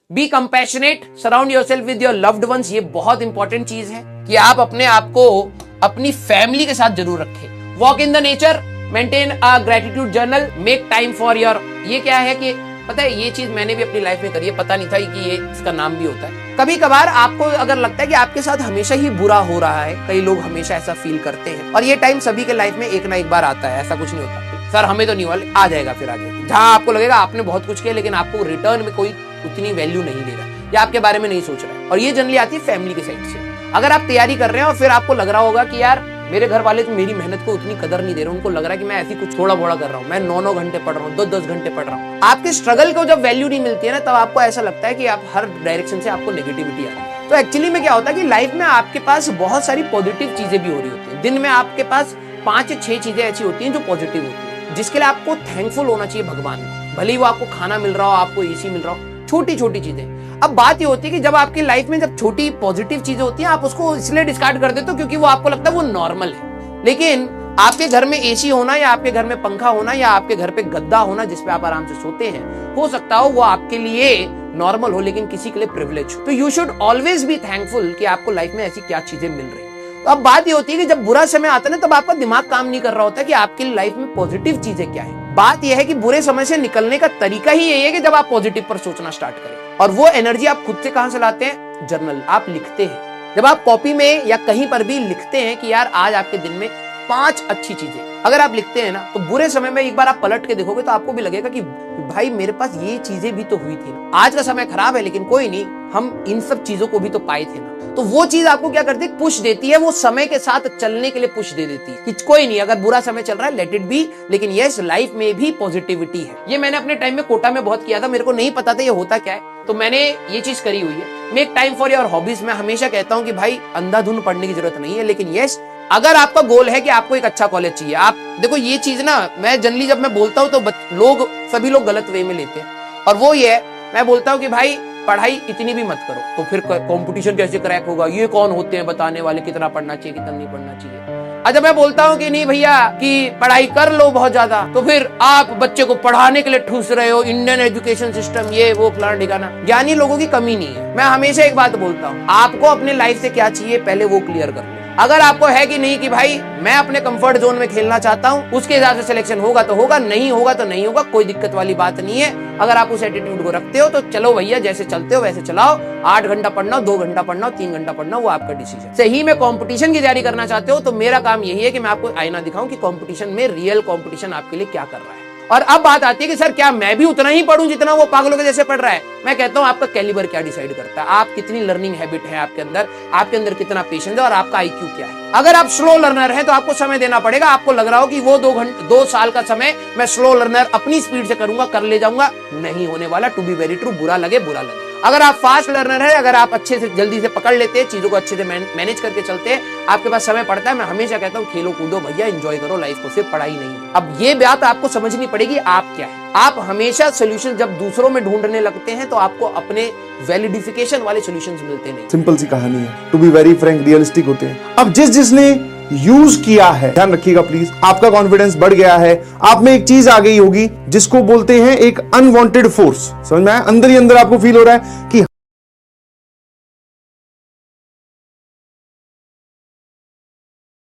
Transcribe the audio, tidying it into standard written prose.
B compassionate, surround yourself with your loved ones. ये बहुत important चीज है कि आप अपने आप को अपनी फैमिली के साथ जरूर रखें। Walk in the nature, maintain a gratitude journal, make time for your. ये क्या है कि पता है, ये चीज मैंने भी अपनी लाइफ में करी है, पता नहीं था कि ये इसका नाम भी होता है। कभी कभार आपको अगर लगता है कि आपके साथ हमेशा ही बुरा हो रहा है, कई लोग हमेशा ऐसा फील करते हैं, और ये टाइम सभी के लाइफ में एक ना एक बार आता है, ऐसा कुछ नहीं होता सर हमें तो नहीं वाला, आ जाएगा फिर आगे, जहां आपको लगेगा आपने बहुत कुछ किया लेकिन आपको रिटर्न में कोई उतनी वैल्यू नहीं दे रहा या आपके बारे में नहीं सोच रहा है। और ये जनरली आती है फैमिली के साइड से। अगर आप तैयारी कर रहे हैं और फिर आपको लग रहा होगा कि यार मेरे घर वाले तो मेरी मेहनत को उतनी कदर नहीं दे रहे, उनको लग रहा है कि मैं ऐसी कुछ थोड़ा बोड़ा कर रहा हूँ, मैं 9-9 घंटे पढ़ रहा हूँ, 10-10 घंटे पढ़ रहा हूँ। आपके स्ट्रगल को जब वैल्यू नहीं मिलती है ना, तब आपको ऐसा लगता है कि आप हर डायरेक्शन से आपको नेगेटिविटी आ रही है। तो एक्चुअली में क्या होता है कि लाइफ में आपके पास बहुत सारी पॉजिटिव चीजें भी हो रही होती है। दिन में आपके पास 5 या 6 चीजें ऐसी होती हैं जो पॉजिटिव होती है, जिसके लिए आपको थैंकफुल होना चाहिए भगवान को। भले ही वो आपको खाना मिल रहा हो, आपको एसी मिल रहा हो, छोटी छोटी चीजें। अब बात ये होती है कि जब आपकी लाइफ में जब छोटी पॉजिटिव चीजें होती हैं, आप उसको इसलिए डिस्कार्ड कर देते हो क्योंकि वो आपको लगता है वो नॉर्मल है। लेकिन आपके घर में एसी होना या आपके घर में पंखा होना या आपके घर पे गद्दा होना जिसपे आप आराम से सोते हैं, हो सकता हो वो आपके लिए नॉर्मल हो लेकिन किसी के लिए प्रिविलेज हो। तो you should always be thankful कि आपको लाइफ में ऐसी क्या चीजें मिल रही है। तो अब बात ये होती है कि जब बुरा समय आता है ना, तब आपका दिमाग काम नहीं कर रहा होता कि आपकी लाइफ में पॉजिटिव चीजें क्या है। बात यह है कि बुरे समय से निकलने का तरीका ही यही है कि जब आप पॉजिटिव पर सोचना स्टार्ट करें। और वो एनर्जी आप खुद से कहां से लाते हैं? जर्नल, आप लिखते हैं। जब आप कॉपी में या कहीं पर भी लिखते हैं कि यार आज आपके दिन में 5 अच्छी चीजें अगर आप लिखते हैं ना, तो बुरे समय में एक बार आप पलट के देखोगे तो आपको भी लगेगा कि भाई मेरे पास ये चीजें भी तो हुई थी ना। आज का समय खराब है लेकिन कोई नहीं, हम इन सब चीजों को भी तो पाए थे ना। तो वो चीज आपको क्या करती है? पुश देती है, वो समय के साथ चलने के लिए पुश दे देती है कि कोई नहीं, अगर बुरा समय चल रहा है लेट इट बी, लेकिन यस लाइफ में भी पॉजिटिविटी है। ये मैंने अपने टाइम में कोटा में बहुत किया था, मेरे को नहीं पता था ये होता क्या है, तो मैंने ये चीज करी हुई है। Make time for your hobbies. मैं हमेशा कहता हूँ कि भाई अंधाधुन पढ़ने की जरूरत नहीं है, लेकिन यस अगर आपका गोल है कि आपको एक अच्छा कॉलेज चाहिए, आप देखो ये चीज ना, मैं जनरली जब मैं बोलता हूँ तो सभी लोग गलत वे में लेते हैं, और वो ये है, मैं बोलता हूँ कि भाई पढ़ाई इतनी भी मत करो, तो फिर कंपटीशन कैसे क्रैक होगा? ये कौन होते हैं बताने वाले कितना पढ़ना चाहिए कितना नहीं पढ़ना चाहिए? अच्छा मैं बोलता हूँ कि नहीं भैया कि पढ़ाई कर लो बहुत ज्यादा, तो फिर आप बच्चे को पढ़ाने के लिए ठूस रहे हो, इंडियन एजुकेशन सिस्टम ये वो फलाना ठिकाना। ज्ञानी लोगों की कमी नहीं है। मैं हमेशा एक बात बोलता हूँ, आपको अपने लाइफ से क्या चाहिए पहले वो क्लियर कर लो। अगर आपको है कि नहीं कि भाई मैं अपने कंफर्ट जोन में खेलना चाहता हूं, उसके हिसाब से सिलेक्शन होगा तो होगा, नहीं होगा तो नहीं होगा, कोई दिक्कत वाली बात नहीं है। अगर आप उस एटीट्यूड को रखते हो तो चलो भैया, जैसे चलते हो वैसे चलाओ। 8 घंटा पढ़ना हो, 2 घंटा पढ़ना हो, 3 घंटा पढ़ना हो, वो आपका डिसीजन। सही में कंपटीशन की तैयारी करना चाहते हो तो मेरा काम यही है कि मैं आपको आईना दिखाऊं कि कंपटीशन में रियल कंपटीशन आपके लिए क्या कर रहा है। और अब बात आती है कि सर क्या मैं भी उतना ही पढ़ूं जितना वो पागलों के जैसे पढ़ रहा है? मैं कहता हूं आपका कैलिबर क्या डिसाइड करता है, आप कितनी लर्निंग हैबिट है आपके अंदर कितना पेशेंस है और आपका आईक्यू क्या है। अगर आप स्लो लर्नर हैं तो आपको समय देना पड़ेगा। आपको लग रहा हो कि वो 2 साल का समय मैं स्लो लर्नर अपनी स्पीड से करूंगा, कर ले जाऊंगा, नहीं होने वाला। टू बी वेरी ट्रू, बुरा लगे। अगर आप फास्ट लर्नर है, अगर आप अच्छे से जल्दी से पकड़ लेते हैं चीजों को, अच्छे से मैनेज करके चलते हैं, आपके पास समय पड़ता है, मैं हमेशा कहता हूँ खेलो कूदो भैया, एंजॉय करो लाइफ को, सिर्फ पढ़ाई नहीं। अब ये बात आपको समझनी पड़ेगी आप क्या है। आप हमेशा सोल्यूशन जब दूसरों में ढूंढने लगते हैं तो आपको अपने वैलिडिफिकेशन वाले सॉल्यूशंस मिलते नहीं। सिंपल सी कहानी है, to be very frank, realistic होते हैं। अब जिसने यूज किया है, ध्यान रखिएगा प्लीज, आपका कॉन्फिडेंस बढ़ गया है, आप में एक चीज आ गई होगी जिसको बोलते हैं एक अनवांटेड फोर्स। समझ में आया? अंदर ही अंदर आपको फील हो रहा है कि